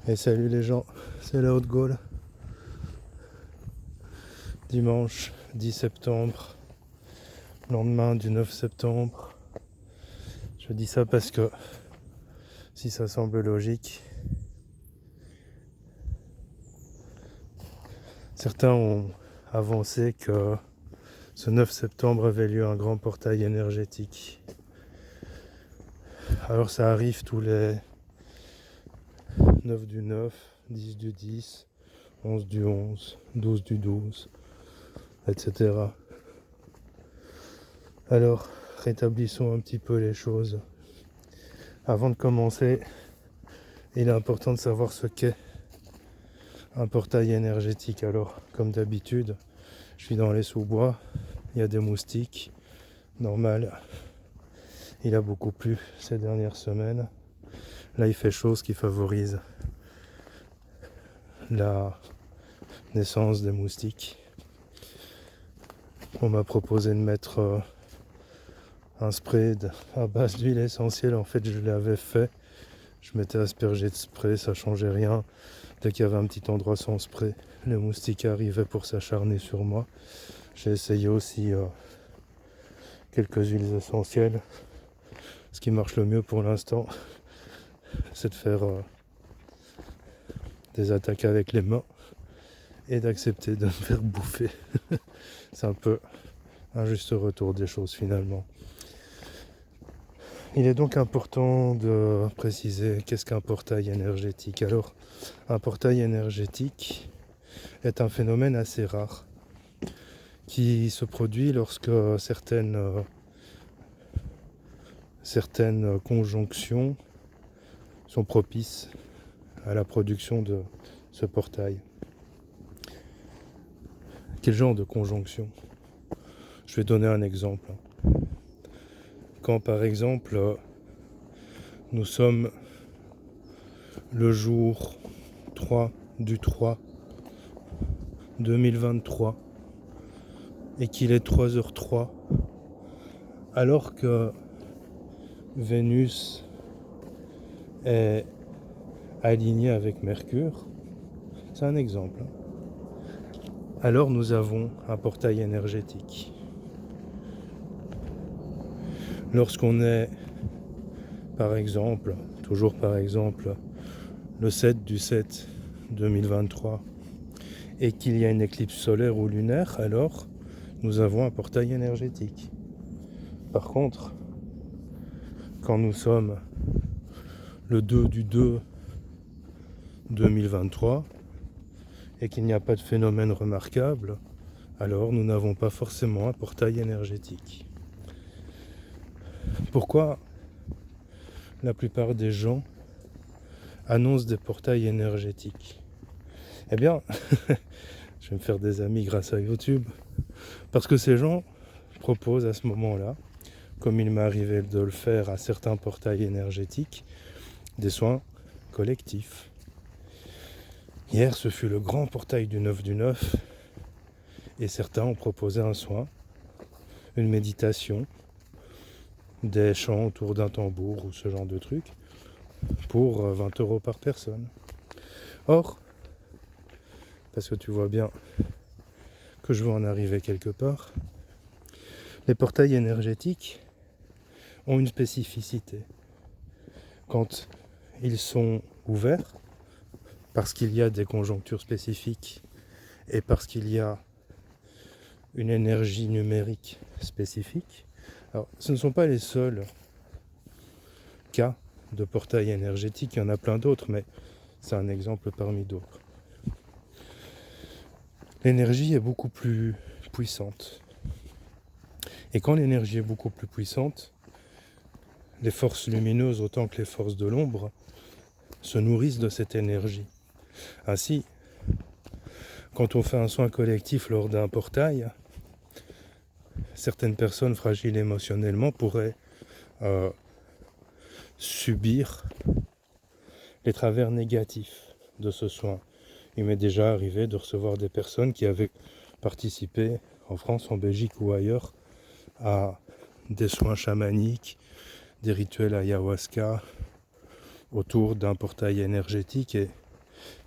Et salut les gens, c'est la Haute-Gaule. Dimanche 10 septembre, lendemain du 9 septembre. Je dis ça parce que, si ça semble logique, certains ont avancé que ce 9 septembre avait lieu un grand portail énergétique. Alors ça arrive tous les 9 du 9, 10 du 10, 11 du 11, 12 du 12, etc. Alors, rétablissons un petit peu les choses. Avant de commencer, il est important de savoir ce qu'est un portail énergétique. Alors, comme d'habitude, je suis dans les sous-bois, il y a des moustiques, normal. Il a beaucoup plu ces dernières semaines. Là, il fait chaud, ce qui favorise la naissance des moustiques. On m'a proposé de mettre un spray à base d'huile essentielle. En fait, je l'avais fait. Je m'étais aspergé de spray, ça changeait rien. Dès qu'il y avait un petit endroit sans spray, les moustiques arrivaient pour s'acharner sur moi. J'ai essayé aussi quelques huiles essentielles. Ce qui marche le mieux pour l'instant, c'est de faire des attaques avec les mains et d'accepter de me faire bouffer. C'est un peu un juste retour des choses finalement. Il est donc important de préciser qu'est-ce qu'un portail énergétique. Alors, un portail énergétique est un phénomène assez rare qui se produit lorsque certaines conjonctions sont propices à la production de ce portail. Quel genre de conjonction ? Je vais donner un exemple. Quand par exemple nous sommes le jour 3 du 3 2023 et qu'il est 3h03, alors que Vénus est alignée avec Mercure, c'est un exemple. Alors nous avons un portail énergétique. Lorsqu'on est, toujours par exemple, le 7 du 7 2023 et qu'il y a une éclipse solaire ou lunaire, alors nous avons un portail énergétique. Par contre, quand nous sommes le 2 du 2 2023 et qu'il n'y a pas de phénomène remarquable, alors nous n'avons pas forcément un portail énergétique. Pourquoi la plupart des gens annoncent des portails énergétiques ? Eh bien, je vais me faire des amis grâce à YouTube, parce que ces gens proposent à ce moment-là, comme il m'est arrivé de le faire à certains portails énergétiques, des soins collectifs. Hier, ce fut le grand portail du 9 du 9, et certains ont proposé un soin, une méditation, des chants autour d'un tambour ou ce genre de truc, pour 20 € par personne. Or, parce que tu vois bien que je veux en arriver quelque part, les portails énergétiques ont une spécificité. Quand ils sont ouverts, parce qu'il y a des conjonctures spécifiques et parce qu'il y a une énergie numérique spécifique, alors ce ne sont pas les seuls cas de portail énergétique, il y en a plein d'autres, mais c'est un exemple parmi d'autres. L'énergie est beaucoup plus puissante. Et quand l'énergie est beaucoup plus puissante, les forces lumineuses autant que les forces de l'ombre se nourrissent de cette énergie. Ainsi, quand on fait un soin collectif lors d'un portail, certaines personnes fragiles émotionnellement pourraient subir les travers négatifs de ce soin. Il m'est déjà arrivé de recevoir des personnes qui avaient participé en France, en Belgique ou ailleurs à des soins chamaniques, des rituels ayahuasca autour d'un portail énergétique, et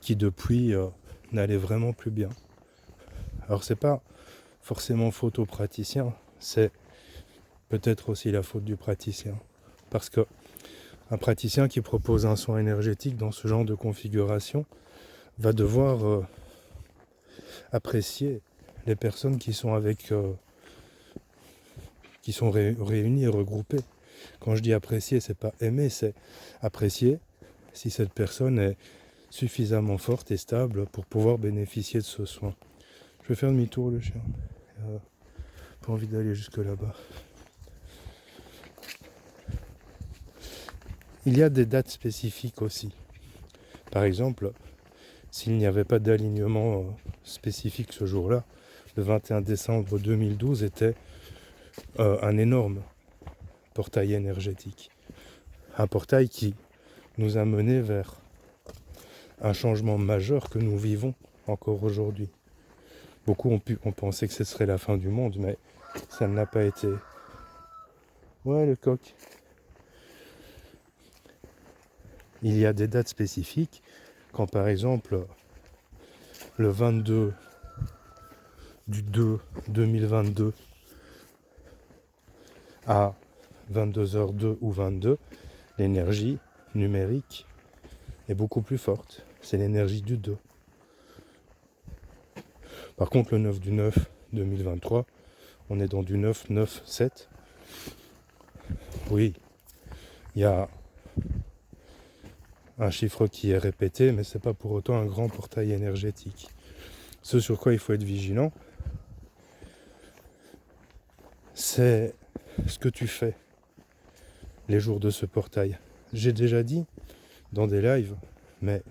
qui depuis n'allait vraiment plus bien. Alors c'est pas forcément faute au praticien, c'est peut-être aussi la faute du praticien. Parce que un praticien qui propose un soin énergétique dans ce genre de configuration va devoir apprécier les personnes qui sont qui sont réunies et regroupées. Quand je dis apprécier, c'est pas aimer, c'est apprécier si cette personne est suffisamment forte et stable pour pouvoir bénéficier de ce soin. Je vais faire demi-tour, le chien. Pas envie d'aller jusque là-bas. Il y a des dates spécifiques aussi. Par exemple, s'il n'y avait pas d'alignement spécifique ce jour-là, le 21 décembre 2012 était un énorme portail énergétique. Un portail qui nous a menés vers un changement majeur que nous vivons encore aujourd'hui. Beaucoup ont pensé que ce serait la fin du monde, mais ça ne l'a pas été. Ouais, le coq. Il y a des dates spécifiques, quand par exemple, le 22 du 2 2022 à 22h02 ou 22, l'énergie numérique est beaucoup plus forte. C'est l'énergie du 2. Par contre, le 9 du 9 2023, on est dans du 9, 9, 7. Oui, il y a un chiffre qui est répété, mais c'est pas pour autant un grand portail énergétique. Ce sur quoi il faut être vigilant, c'est ce que tu fais les jours de ce portail. J'ai déjà dit dans des lives, mais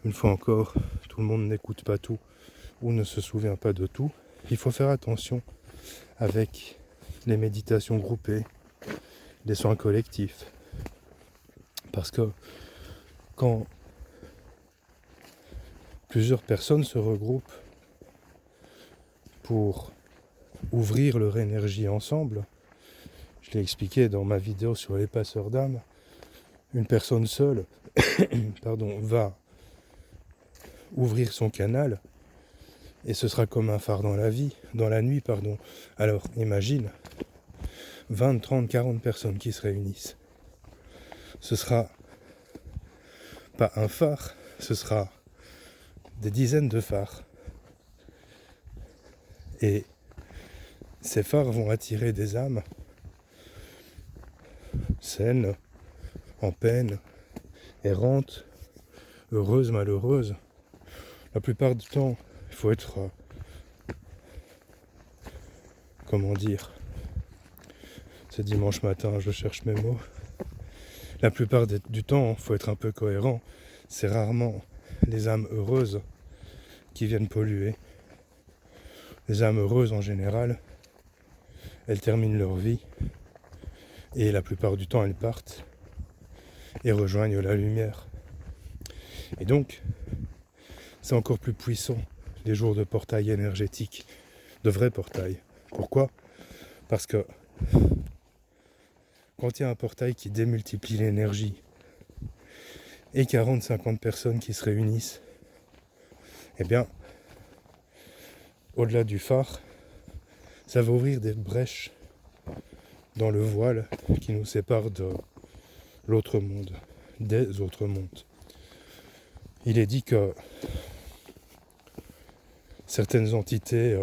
une fois encore, tout le monde n'écoute pas tout ou ne se souvient pas de tout. Il faut faire attention avec les méditations groupées, les soins collectifs. Parce que quand plusieurs personnes se regroupent pour ouvrir leur énergie ensemble, je l'ai expliqué dans ma vidéo sur les passeurs d'âme, une personne seule va ouvrir son canal et ce sera comme un phare dans la nuit. Alors imagine 20, 30, 40 personnes qui se réunissent. Ce sera pas un phare, ce sera des dizaines de phares. Et ces phares vont attirer des âmes saines, en peine, errantes, heureuses, malheureuses. La plupart du temps, il faut être, c'est dimanche matin, je cherche mes mots. La plupart du temps, il faut être un peu cohérent. C'est rarement les âmes heureuses qui viennent polluer. Les âmes heureuses, en général, elles terminent leur vie et la plupart du temps, elles partent et rejoignent la lumière. Et donc, c'est encore plus puissant les jours de portail énergétique, de vrais portails. Pourquoi ? Parce que quand il y a un portail qui démultiplie l'énergie et 40-50 personnes qui se réunissent, eh bien, au-delà du phare, ça va ouvrir des brèches dans le voile qui nous sépare de l'autre monde, des autres mondes. Il est dit que certaines entités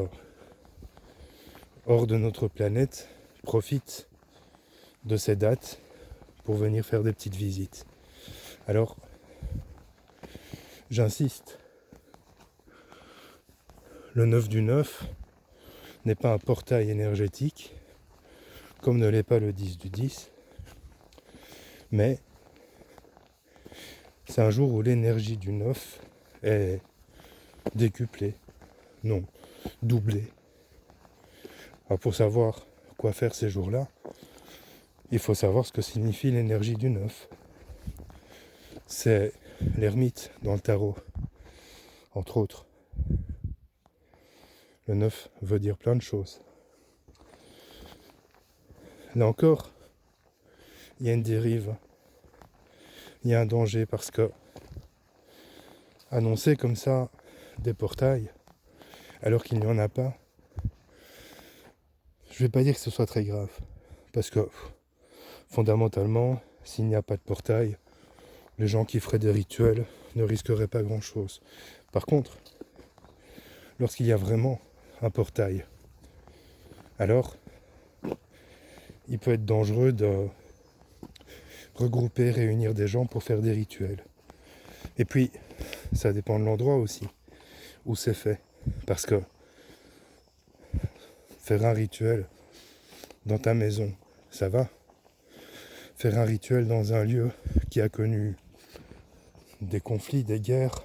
hors de notre planète profitent de ces dates pour venir faire des petites visites. Alors, j'insiste, le 9 du 9 n'est pas un portail énergétique, comme ne l'est pas le 10 du 10, mais c'est un jour où l'énergie du 9 est décuplée, non, doublée. Alors pour savoir quoi faire ces jours-là, il faut savoir ce que signifie l'énergie du 9. C'est l'ermite dans le tarot, entre autres. Le 9 veut dire plein de choses. Là encore, il y a une dérive, il y a un danger parce que annoncer comme ça des portails alors qu'il n'y en a pas, je vais pas dire que ce soit très grave. Parce que fondamentalement, s'il n'y a pas de portail, les gens qui feraient des rituels ne risqueraient pas grand-chose. Par contre, lorsqu'il y a vraiment un portail, alors il peut être dangereux de regrouper, réunir des gens pour faire des rituels. Et puis, ça dépend de l'endroit aussi où c'est fait. Parce que faire un rituel dans ta maison, ça va. Faire un rituel dans un lieu qui a connu des conflits, des guerres,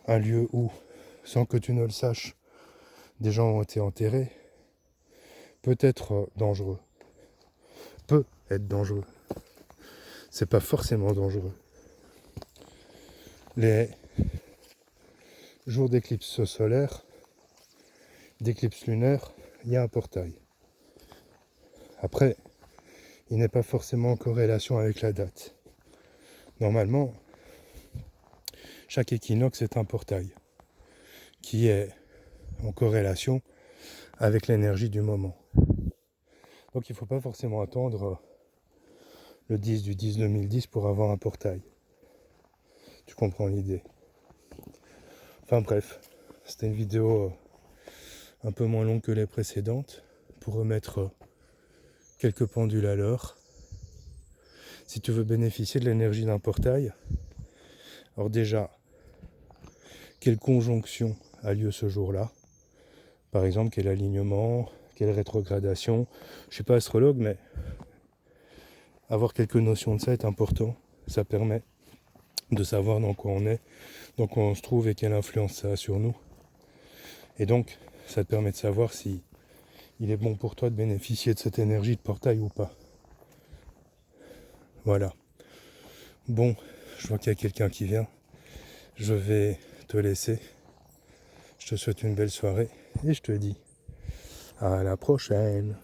un lieu où, sans que tu ne le saches, des gens ont été enterrés, peut être dangereux. Peut être dangereux. C'est pas forcément dangereux. Les jours d'éclipse solaire, d'éclipse lunaire, il y a un portail. Après, il n'est pas forcément en corrélation avec la date. Normalement, chaque équinoxe est un portail qui est en corrélation avec l'énergie du moment. Donc il ne faut pas forcément attendre le 10 du 10 2010 pour avoir un portail. Tu comprends l'idée. Enfin bref, c'était une vidéo un peu moins longue que les précédentes pour remettre quelques pendules à l'heure. Si tu veux bénéficier de l'énergie d'un portail, alors déjà, quelle conjonction a lieu ce jour-là? Par exemple, quel alignement, quelle rétrogradation? Je ne suis pas astrologue, mais avoir quelques notions de ça est important. Ça permet de savoir dans quoi on est, dans quoi on se trouve et quelle influence ça a sur nous. Et donc, ça te permet de savoir si il est bon pour toi de bénéficier de cette énergie de portail ou pas. Voilà. Bon, je vois qu'il y a quelqu'un qui vient. Je vais te laisser. Je te souhaite une belle soirée et je te dis à la prochaine.